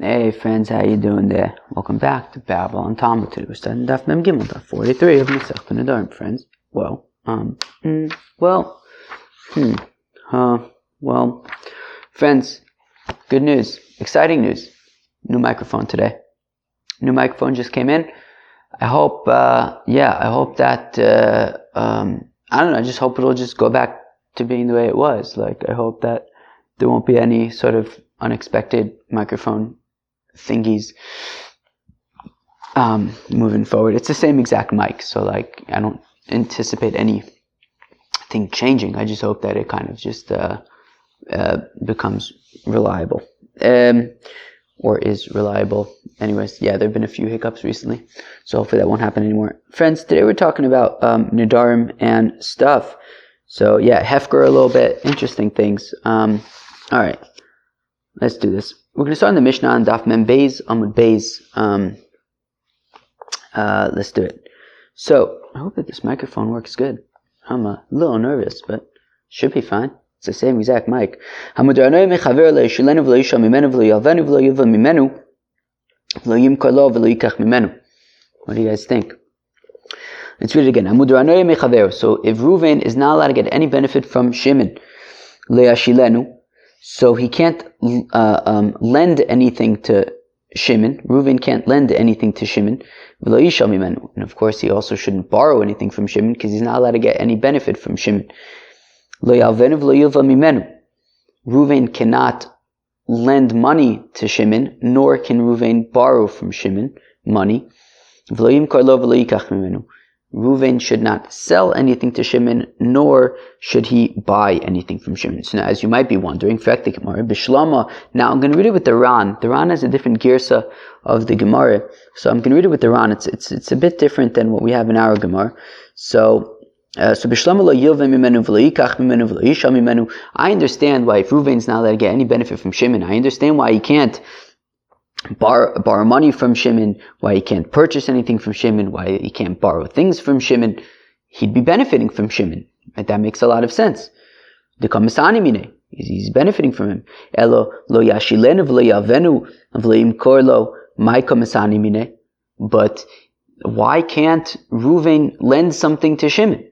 Hey friends, how you doing there? Welcome back to Babel and Talmud. Today we're starting Daf Mem Gimel, Daf 43 of Masechta Nedarim, friends. Friends, good news, exciting news. New microphone today. New microphone just came in. I hope that, I don't know, I just hope it'll just go back to being the way it was. I hope that there won't be any sort of unexpected microphone thingies moving forward. It's the same exact mic, so I don't anticipate anything changing. I just hope that it kind of just becomes reliable, or is reliable. Anyways, there have been a few hiccups recently, so hopefully that won't happen anymore. Friends, today we're talking about Nedarim and stuff. So Hefker a little bit, interesting things. Alright, let's do this. We're going to start in the Mishnah on Daf Mem Beis Amud Beis. Let's do it. So, I hope that this microphone works good. I'm a little nervous, but should be fine. It's the same exact mic. What do you guys think? Let's read it again. So, if Reuven is not allowed to get any benefit from Shimon, so he can't lend anything to Shimon. Reuven can't lend anything to Shimon. And of course, he also shouldn't borrow anything from Shimon because he's not allowed to get any benefit from Shimon. Reuven cannot lend money to Shimon, nor can Reuven borrow from Shimon money. Reuven should not sell anything to Shimon, nor should he buy anything from Shimon. So now, as you might be wondering, now I'm going to read it with the Ran. The Ran has a different girsa of the Gemara, so I'm going to read it with the Ran. It's a bit different than what we have in our Gemara. So I understand why if Reuven's not allowed to get any benefit from Shimon, I understand why he can't borrow money from Shimon, why he can't purchase anything from Shimon, why he can't borrow things from Shimon. He'd be benefiting from Shimon. Right? That makes a lot of sense. He's benefiting from him. But why can't Reuven lend something to Shimon?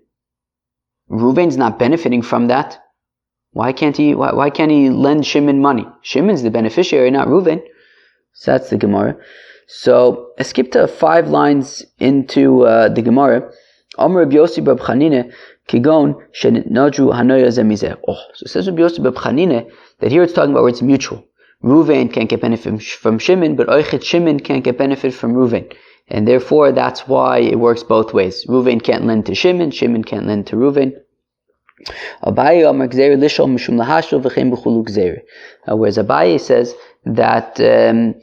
Reuven's not benefiting from that. Why can't he lend Shimon money? Shimon's the beneficiary, not Reuven. So that's the Gemara. So I skipped 5 lines into the Gemara. Omer Rabbi Yossi Bar Chanine Kigon Shenadru Hanoya Zemizeh. So it says Rabbi Yossi Bar Chanine that here it's talking about where it's mutual. Reuven can't get benefit from Shimon, but Oichet Shimon can't get benefit from Reuven. And therefore that's why it works both ways. Reuven can't lend to Shimon, Shimon can't lend to Reuven. Whereas Abaye says that in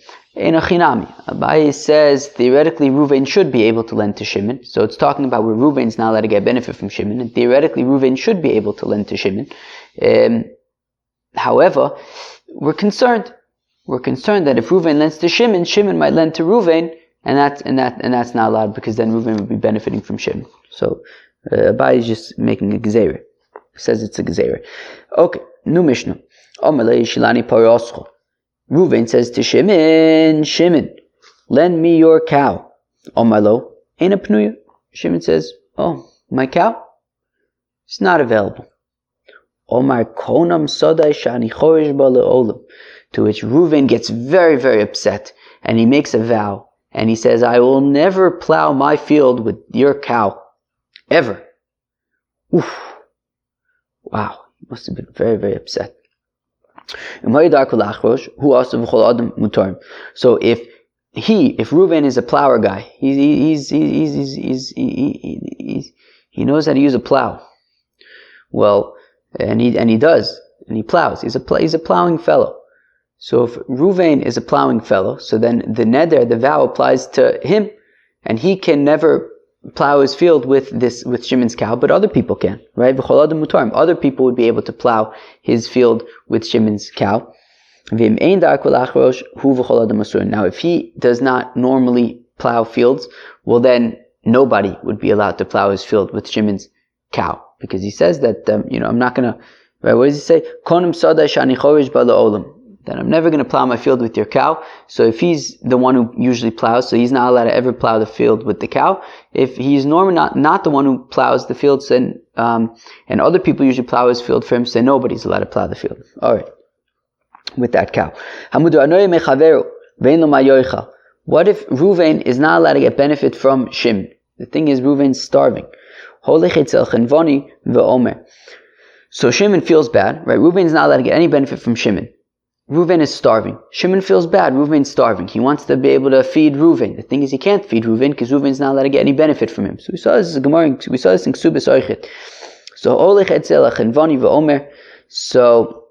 a chinami, Abaye says theoretically Reuven should be able to lend to Shimon. So it's talking about where Reuven's not allowed to get benefit from Shimon, and theoretically Reuven should be able to lend to Shimon. However, we're concerned that if Reuven lends to Shimon, Shimon might lend to Reuven, and that's not allowed because then Reuven would be benefiting from Shimon. So Abaye is just making a gzeira. Says it's a gzeira. Okay, new Mishnah. Reuven says to Shimon, lend me your cow. Omalo, ain't a pnuya. Shimon says, my cow? It's not available. Omar konam sodai shani chorish ba le'olam. To which Reuven gets very, very upset, and he makes a vow, and he says, I will never plow my field with your cow. Ever. Oof. Wow, he must have been very, very upset. So if Reuven is a plower guy, he knows how to use a plow. Well, and he does, and he plows. He's a plowing fellow. So if Reuven is a plowing fellow, so then the neder, the vow, applies to him, and he can never plow his field with Shimon's cow, but other people can, right? Other people would be able to plow his field with Shimon's cow. Now, if he does not normally plow fields, well then nobody would be allowed to plow his field with Shimon's cow, because he says that I'm not gonna. Right? What does he say? that I'm never going to plow my field with your cow. So if he's the one who usually plows, so he's not allowed to ever plow the field with the cow. If he's normally not the one who plows the field, then, and other people usually plow his field for him, so nobody's allowed to plow the field. Alright. With that cow. What if Ruvain is not allowed to get benefit from Shimon? The thing is, Ruvain's starving. So Shimon feels bad, right? Ruvain's not allowed to get any benefit from Shimon. Ruvain is starving. Shimon feels bad. Ruvain's starving. He wants to be able to feed Ruvain. The thing is, he can't feed Ruvain because Ruvain's not allowed to get any benefit from him. So we saw this in Gemara. We saw this in Ksubis Oichet. So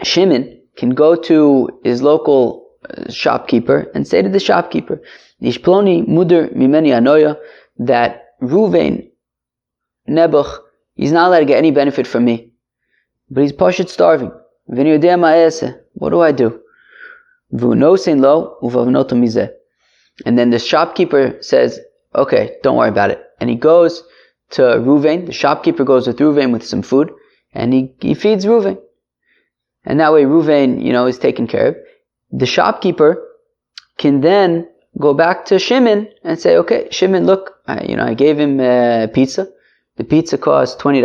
Shimon can go to his local shopkeeper and say to the shopkeeper, Ishploni muder mimeni anoya, that Ruvain Nebuch, he's not allowed to get any benefit from me, but he's pashut starving. What do I do? And then the shopkeeper says, okay, don't worry about it. And he goes to Ruvain. The shopkeeper goes with Ruvain with some food, and he feeds Ruvain. And that way Ruvain, is taken care of. The shopkeeper can then go back to Shimon and say, okay, Shimon, look, I gave him pizza. The pizza cost $20.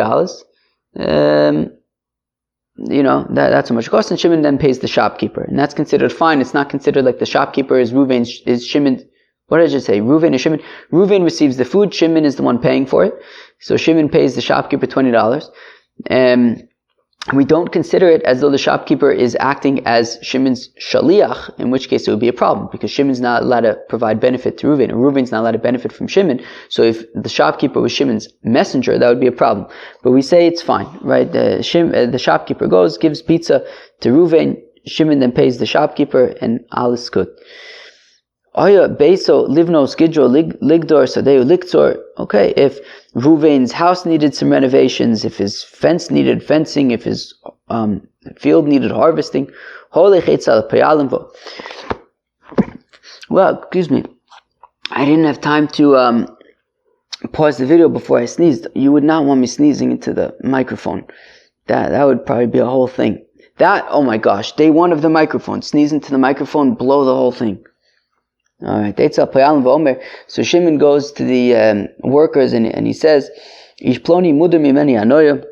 That's how much it costs, and Shimon then pays the shopkeeper. And that's considered fine. It's not considered like the shopkeeper is Ruvain, is Shimon. What did I just say? Ruvain is Shimon. Ruvain receives the food. Shimon is the one paying for it. So Shimon pays the shopkeeper $20. We don't consider it as though the shopkeeper is acting as Shimon's shaliach, in which case it would be a problem, because Shimon's not allowed to provide benefit to Ruvain, and Ruvain's not allowed to benefit from Shimon. So if the shopkeeper was Shimon's messenger, that would be a problem. But we say it's fine, right? The shopkeeper goes, gives pizza to Ruvain, Shimon then pays the shopkeeper, and all is good. Oya Beso Livno Skidro Ligdor Sadeu Liktor. Okay, if Ruvain's house needed some renovations, if his fence needed fencing, if his field needed harvesting, well, excuse me, I didn't have time to pause the video before I sneezed. You would not want me sneezing into the microphone. That would probably be a whole thing. Oh my gosh, day one of the microphone, sneeze into the microphone, blow the whole thing. Alright, so Shimon goes to the workers and he says, Ishploni muder mimeni anoya.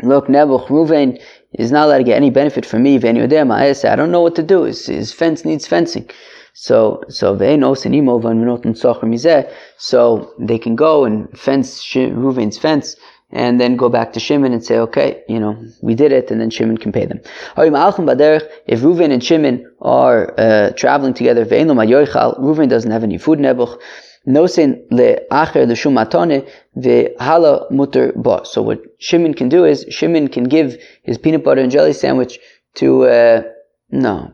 Look, Nebuch, Ruvain is not allowed to get any benefit from me. I don't know what to do. His fence needs fencing. So they can go and fence Ruvain's fence, and then go back to Shimon and say, okay, we did it, and then Shimon can pay them. If Ruvain and Shimon are traveling together, Ruvain doesn't have any food, Nebuch. So what Shimon can do is, Shimon can give his peanut butter and jelly sandwich to,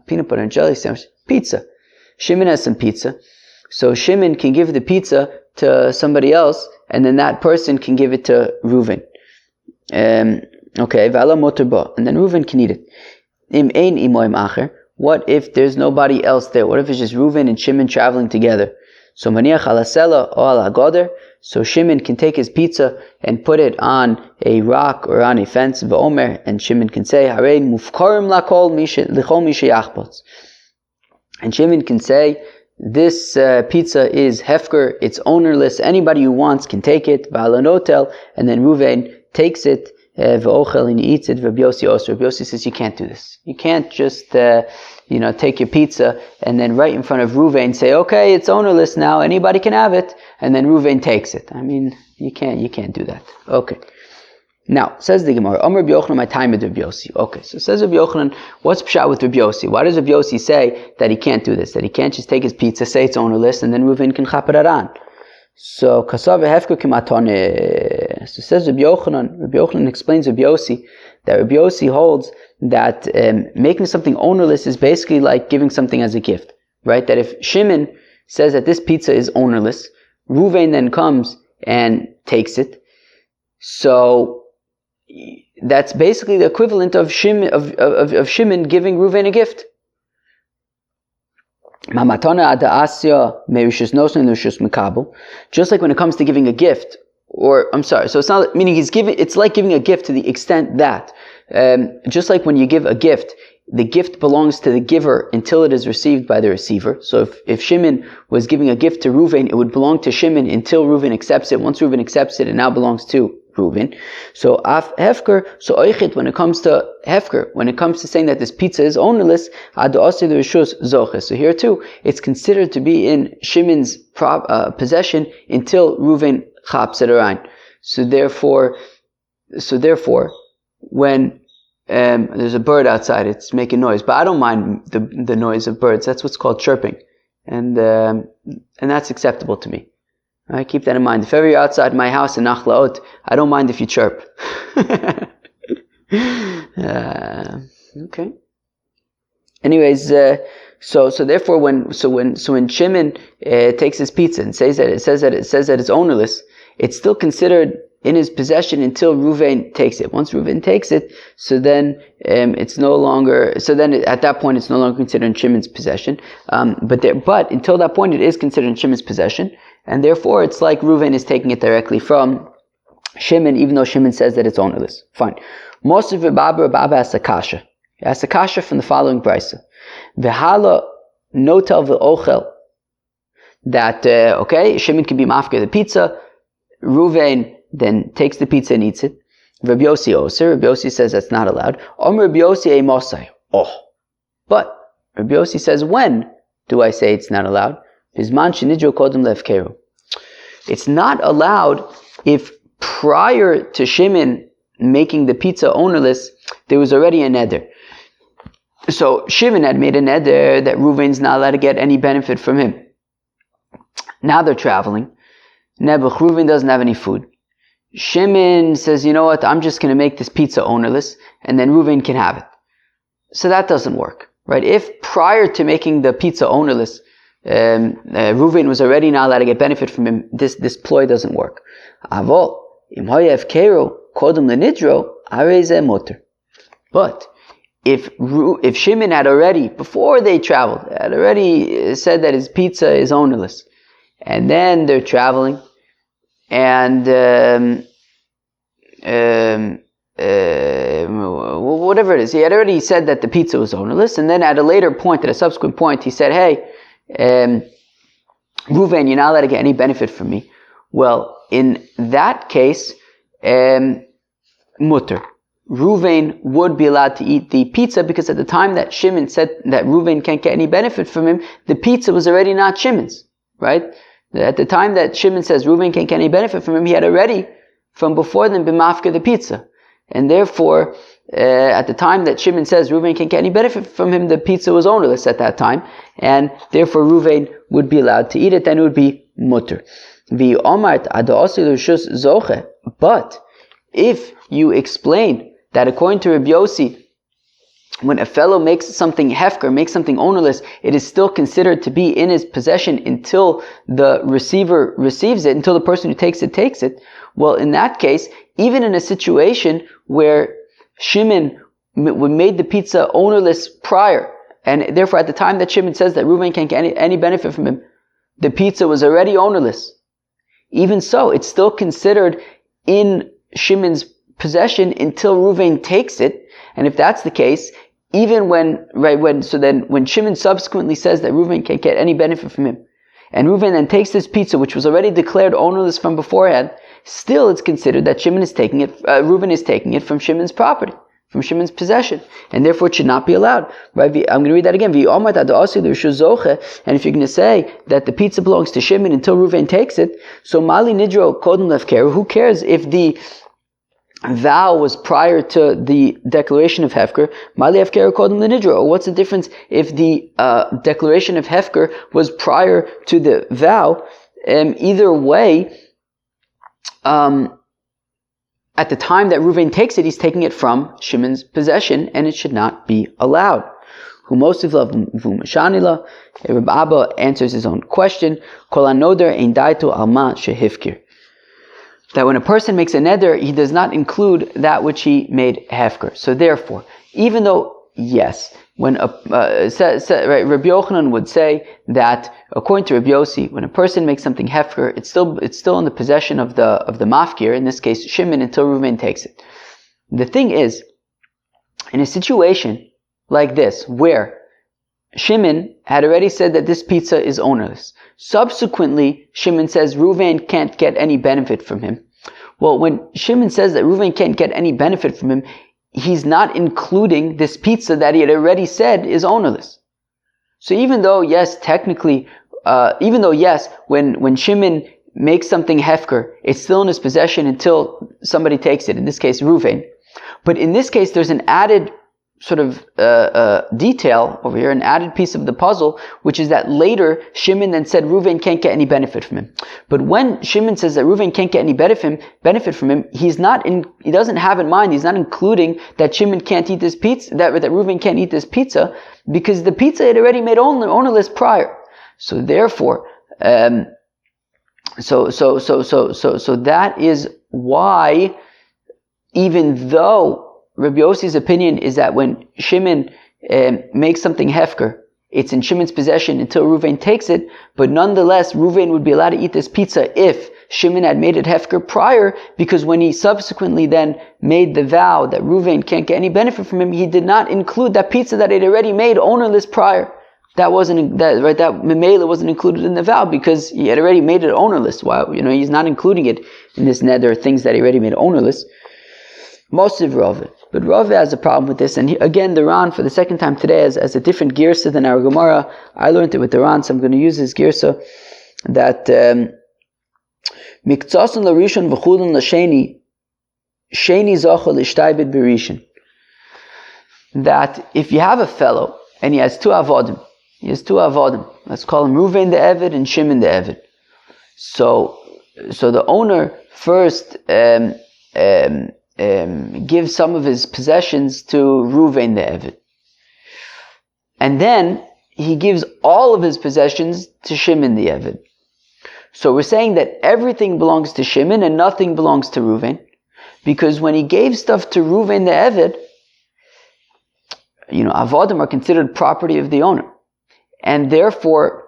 peanut butter and jelly sandwich, pizza. Shimon has some pizza. So Shimon can give the pizza to somebody else, and then that person can give it to Reuven. Okay, and then Reuven can eat it. What if there's nobody else there? What if it's just Reuven and Shimon traveling together? So so Shimon can take his pizza and put it on a rock or on a fence, and Shimon can say, and Shimon can say, this pizza is hefker, it's ownerless, anybody who wants can take it, and then Reuven takes it, and he eats it. Rabbi Yossi says, you can't do this. You can't just take your pizza and then right in front of Reuven say, okay, it's ownerless now, anybody can have it, and then Reuven takes it. I mean, you can't do that. Okay. Now, says the Gemara, Rabbi Yochanan, my time with Rabbi Yossi. Okay, so says Rabbi Yochanan, what's pshat with Rabbi Yossi? Why does Rabbi Yossi say that he can't do this? That he can't just take his pizza, say it's ownerless, and then Reuven can chap it on? So, kasav hefker kimatone. So says Rabbi Yochanan explains Rabbi Yossi, that Rabbi Yossi holds that making something ownerless is basically like giving something as a gift, right? That if Shimon says that this pizza is ownerless, Reuven then comes and takes it, so that's basically the equivalent of Shimon giving Reuven a gift. Just like when it comes to giving a gift, so it's not meaning it's like giving a gift to the extent that just like when you give a gift, the gift belongs to the giver until it is received by the receiver. So if Shimon was giving a gift to Reuven, it would belong to Shimon until Reuven accepts it. Once Reuven accepts it, it now belongs to Reuven. So hefker, so oichit, when it comes to hefker, when it comes to saying that this pizza is ownerless, so here too, it's considered to be in Shimon's possession until Reuven chaps it around. So therefore, when there's a bird outside, it's making noise, but I don't mind the noise of birds. That's what's called chirping, and that's acceptable to me. I keep that in mind. If ever you're outside my house in Nachlaot, I don't mind if you chirp. Okay. Anyways, so therefore, when Shimon takes his pizza and says that it's ownerless, it's still considered in his possession until Reuven takes it. Once Reuven takes it, so then it's no longer. So then at that point, it's no longer considered in Shimon's possession. But until that point, it is considered in Shimon's possession. And therefore, it's like Reuven is taking it directly from Shimon, even though Shimon says that it's ownerless. Fine. Mosif Baba has a kasha. He has a kasha from the following brisa. V'hala notel v'ochel. That, Shimon can be mafker the pizza. Reuven then takes the pizza and eats it. Rabbi Yossi oser. Rabbi Yossi says that's not allowed. Omer Rabbi Yossi ei mosai. But Rabbi Yossi says, when do I say it's not allowed? It's not allowed if prior to Shimon making the pizza ownerless, there was already a neder. So Shimon had made a neder that Reuven's not allowed to get any benefit from him. Now they're traveling. Nebuch, Reuven doesn't have any food. Shimon says, you know what, I'm just going to make this pizza ownerless, and then Reuven can have it. So that doesn't work, right? If prior to making the pizza ownerless, Reuven was already not allowed to get benefit from him, this ploy doesn't work. Avol, im hoyev kero kodem lenidro, areze motor. But if Shimon had already, before they traveled, had already said that his pizza is ownerless, and then they're traveling, and whatever it is, he had already said that the pizza was ownerless, and then at a later point, at a subsequent point, he said, hey, Reuven, you're not allowed to get any benefit from me. Well, in that case, mutter. Reuven would be allowed to eat the pizza because at the time that Shimon said that Reuven can't get any benefit from him, the pizza was already not Shimon's, right? At the time that Shimon says Reuven can't get any benefit from him, he had already, from before then, been mafka the pizza. And therefore, at the time that Shimon says Reuven can't get any benefit from him, the pizza was ownerless at that time, and therefore Reuven would be allowed to eat it, then it would be mutter. But if you explain that according to Rabbi Yossi, when a fellow makes something hefker, makes something ownerless, it is still considered to be in his possession until the receiver receives it, until the person who takes it. Well, in that case, even in a situation where Shimon made the pizza ownerless prior, and therefore at the time that Shimon says that Reuven can't get any benefit from him, the pizza was already ownerless. Even so, it's still considered in Shimon's possession until Reuven takes it. And if that's the case, even when Shimon subsequently says that Reuven can't get any benefit from him, and Reuven then takes this pizza, which was already declared ownerless from beforehand, still it's considered that Reuven is taking it from Shimon's property, from Shimon's possession, and therefore it should not be allowed. Right? I'm going to read that again. And if you're going to say that the pizza belongs to Shimon until Reuven takes it, so Mali Nidro Kodem Lefkeru, who cares if the vow was prior to the declaration of Hefker? Mali Hefker Kodem Lenidro. What's the difference if the declaration of Hefker was prior to the vow? Either way, at the time that Reuven takes it, he's taking it from Shimon's possession, and it should not be allowed. Shanila, Rabbi Abba answers his own question. Kol anoder ein daito alma shehifkir. That when a person makes a neder, he does not include that which he made hefker. So therefore, even though, yes, when Rabbi Yochanan would say that, according to Rabbi Yossi, when a person makes something hefker, it's still in the possession of the mafkir, in this case Shimon, until Reuven takes it. The thing is, in a situation like this, where Shimon had already said that this pizza is ownerless. Subsequently, Shimon says Reuven can't get any benefit from him. Well, when Shimon says that Reuven can't get any benefit from him, he's not including this pizza that he had already said is ownerless. So even though, yes, technically, when Shimon makes something hefker, it's still in his possession until somebody takes it, in this case, Reuven. But in this case, there's an added sort of detail over here, an added piece of the puzzle, which is that later Shimon then said Reuven can't get any benefit from him. But when Shimon says that Reuven can't get any benefit from him, he doesn't have in mind, he's not including that Shimon can't eat this pizza, that Reuven can't eat this pizza, because the pizza had already made ownerless prior. So therefore, so that is why, even though Rabbi Yossi's opinion is that when Shimon makes something hefker, it's in Shimon's possession until Reuven takes it, but nonetheless, Reuven would be allowed to eat this pizza if Shimon had made it hefker prior, because when he subsequently then made the vow that Reuven can't get any benefit from him, he did not include that pizza that he'd already made ownerless prior. That memela wasn't included in the vow because he had already made it ownerless. Wow, he's not including it in this neder, things that he already made ownerless. Most of Rava. But Rava has a problem with this, and again, the Ran, for the second time today, as a different girsa than our Gemara. I learned it with the Ran, so I'm going to use his girsa, that Mikzasun l'rishon v'chulun l'sheni, sheni zocha l'shtaybid b'rishon. That if you have a fellow, and he has two avodim, let's call him Reuven the Eved and Shimon the Eved. So the owner first gives some of his possessions to Reuven the Eved. And then he gives all of his possessions to Shimon the Eved. So we're saying that everything belongs to Shimon and nothing belongs to Reuven, because when he gave stuff to Reuven the Eved, avodim are considered property of the owner. And therefore,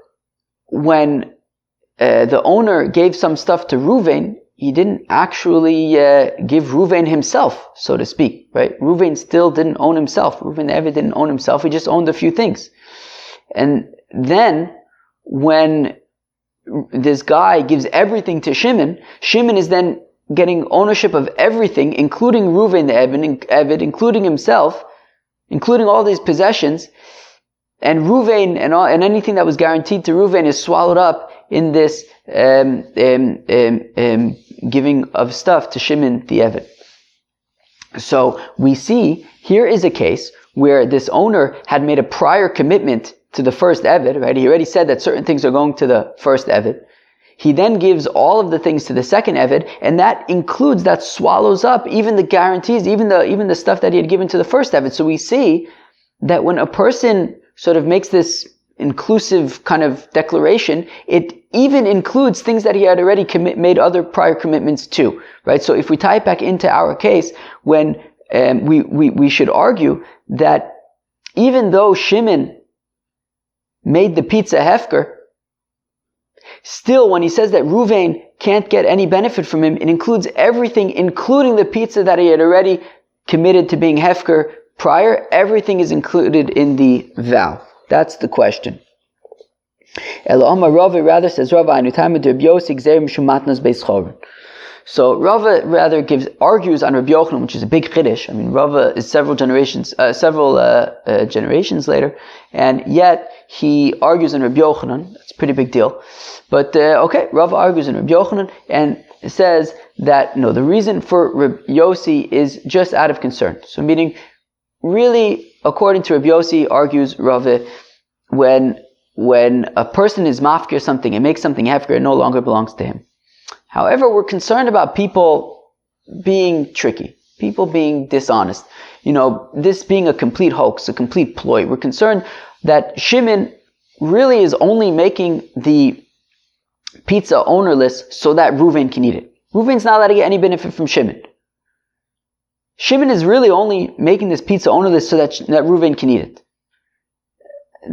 when the owner gave some stuff to Reuven, he didn't actually give Reuven himself, so to speak, right? Reuven still didn't own himself. Reuven the Eved didn't own himself. He just owned a few things. And then, when this guy gives everything to Shimon, Shimon is then getting ownership of everything, including Reuven the Eved, including himself, including all these possessions. And Reuven and anything that was guaranteed to Reuven is swallowed up in this giving of stuff to Shimon the Eved. So we see here is a case where this owner had made a prior commitment to the first Eved, right? He already said that certain things are going to the first Eved. He then gives all of the things to the second Eved, and that swallows up even the guarantees, even the stuff that he had given to the first Eved. So we see that when a person sort of makes this inclusive kind of declaration, it even includes things that he had already made other prior commitments to, right? So if we tie it back into our case, when we should argue that even though Shimon made the pizza hefker, still when he says that Reuven can't get any benefit from him, it includes everything, including the pizza that he had already committed to being hefker prior. Everything is included in the vow. That's the question. Elama Rava rather says Rava Anutama de Rabbi Yossi Gzerim Shumatnas Beis Choron. So Rava rather argues on Rabbi Yochanan, which is a big chiddush. I mean, Rava is several generations later, and yet he argues on Rabbi Yochanan. That's a pretty big deal. But Rava argues on Rabbi Yochanan and says that the reason for Rabbi Yossi is just out of concern. So meaning, really, according to Rabbi Yossi, argues Rava, when a person is mafkir something and makes something hefker, it no longer belongs to him. However, we're concerned about people being tricky, people being dishonest. This being a complete hoax, a complete ploy. We're concerned that Shimon really is only making the pizza ownerless so that Reuven can eat it. Reuven's not allowed to get any benefit from Shimon. Shimon is really only making this pizza ownerless so that Reuven can eat it.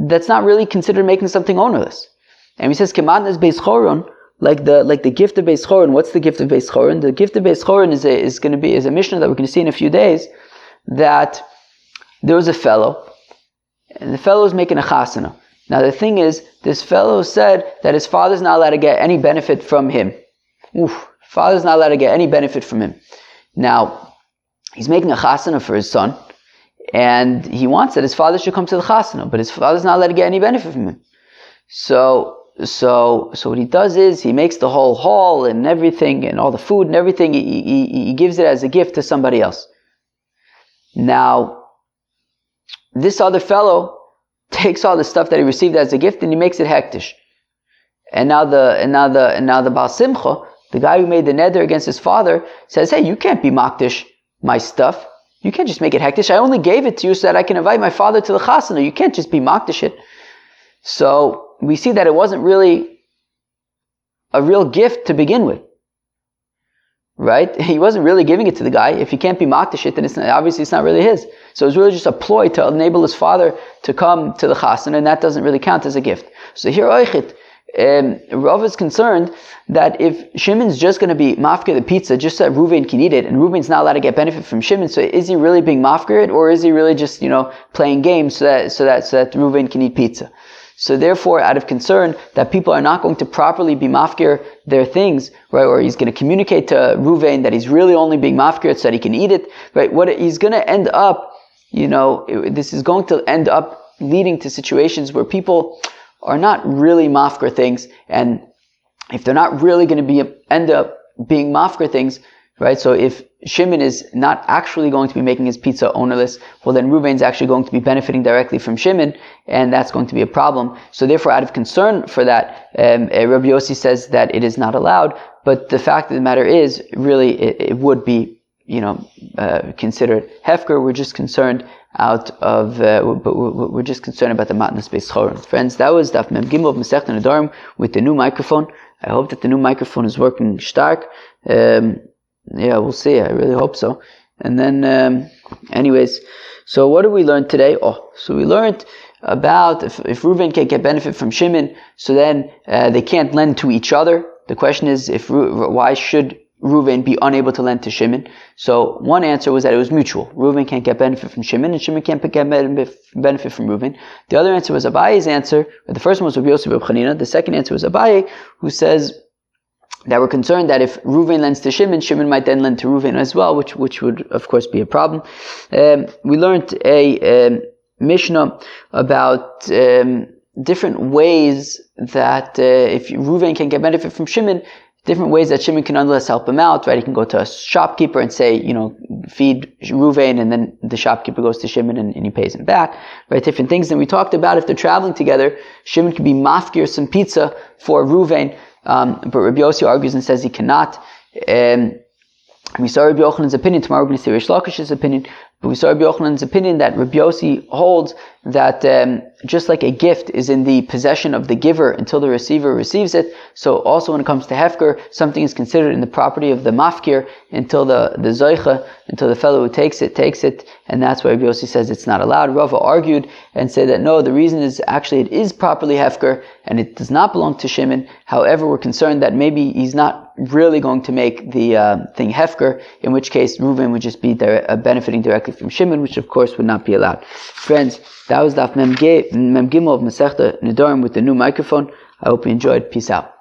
That's not really considered making something ownerless. And he says, "Kematnas Beis Choron," like the gift of Beis Choron. What's the gift of Beis Choron? The gift of Beis Choron is a mishnah that we're going to see in a few days. That there was a fellow, and the fellow is making a chasana. Now the thing is, this fellow said that his father's not allowed to get any benefit from him. Father's not allowed to get any benefit from him. Now, he's making a chasana for his son, and he wants that his father should come to the chasana, but his father's not allowed to get any benefit from him. So what he does is, he makes the whole hall and everything, and all the food and everything, he gives it as a gift to somebody else. Now, this other fellow takes all the stuff that he received as a gift and he makes it hektish. And now the Baal Simcha, the guy who made the neder against his father, says, hey, you can't be makdish my stuff. You can't just make it hektish. I only gave it to you so that I can invite my father to the chasana. You can't just be makdish it. So we see that it wasn't really a real gift to begin with. Right? He wasn't really giving it to the guy. If he can't be makdish it, then obviously it's not really his. So it was really just a ploy to enable his father to come to the chasana, and that doesn't really count as a gift. So here, Rav is concerned that if Shimon's just going to be mafkir the pizza just so that Reuven can eat it, and Reuven's not allowed to get benefit from Shimon, so is he really being mafkir it, or is he really just playing games so that Reuven can eat pizza? So therefore, out of concern that people are not going to properly be mafkir their things, right, or he's going to communicate to Reuven that he's really only being mafkir so that he can eat it, right, what he's going to end up, this is going to end up leading to situations where people are not really mafkir things, and if they're not really going to end up being mafkir things, right, so if Shimon is not actually going to be making his pizza ownerless, well then Reuven's actually going to be benefiting directly from Shimon, and that's going to be a problem. So therefore, out of concern for that, Rabbi Yossi says that it is not allowed, but the fact of the matter is, really, it would be, considered hefker. We're just concerned we're just concerned about the matnas beis choron. Friends, that was Daf Mem Gimel of Masechta Nedarim with the new microphone. I hope that the new microphone is working stark. Yeah, we'll see. I really hope so. And then, anyways, so what did we learn today? So we learned about if Reuven can't get benefit from Shimon, so then they can't lend to each other. The question is, why should Reuven be unable to lend to Shimon? So one answer was that it was mutual. Reuven can't get benefit from Shimon, and Shimon can't get benefit from Reuven. The other answer was Abaye's answer. The first one was Rabbi Yosef Reb Chanina. The second answer was Abaye, who says that we're concerned that if Reuven lends to Shimon, Shimon might then lend to Reuven as well, which would of course be a problem. We learned a Mishnah about different ways that if Reuven can get benefit from Shimon, different ways that Shimon can nonetheless help him out, right? He can go to a shopkeeper and say, feed Reuven, and then the shopkeeper goes to Shimon and he pays him back, right? Different things. And we talked about if they're traveling together, Shimon could be mafkir some pizza for Reuven, but Rabbi Yossi argues and says he cannot. We saw Rabbi Yochanan's opinion. Tomorrow we're going to see Rish Lakish's opinion. But we saw Rabbi Yochanan's opinion that Rabbi Yossi holds that just like a gift is in the possession of the giver until the receiver receives it, so also when it comes to hefker, something is considered in the property of the mafkir until the zoicha, until the fellow who takes it, and that's why Rabbi Yossi says it's not allowed. Rava argued and said that no, the reason is actually it is properly hefker and it does not belong to Shimon. However, we're concerned that maybe he's not really going to make the thing hefker, in which case Reuven would just be benefiting directly from Shimon, which of course would not be allowed. Friends, that was Daf Mem Gimel of Masechta Nedarim with the new microphone. I hope you enjoyed. Peace out.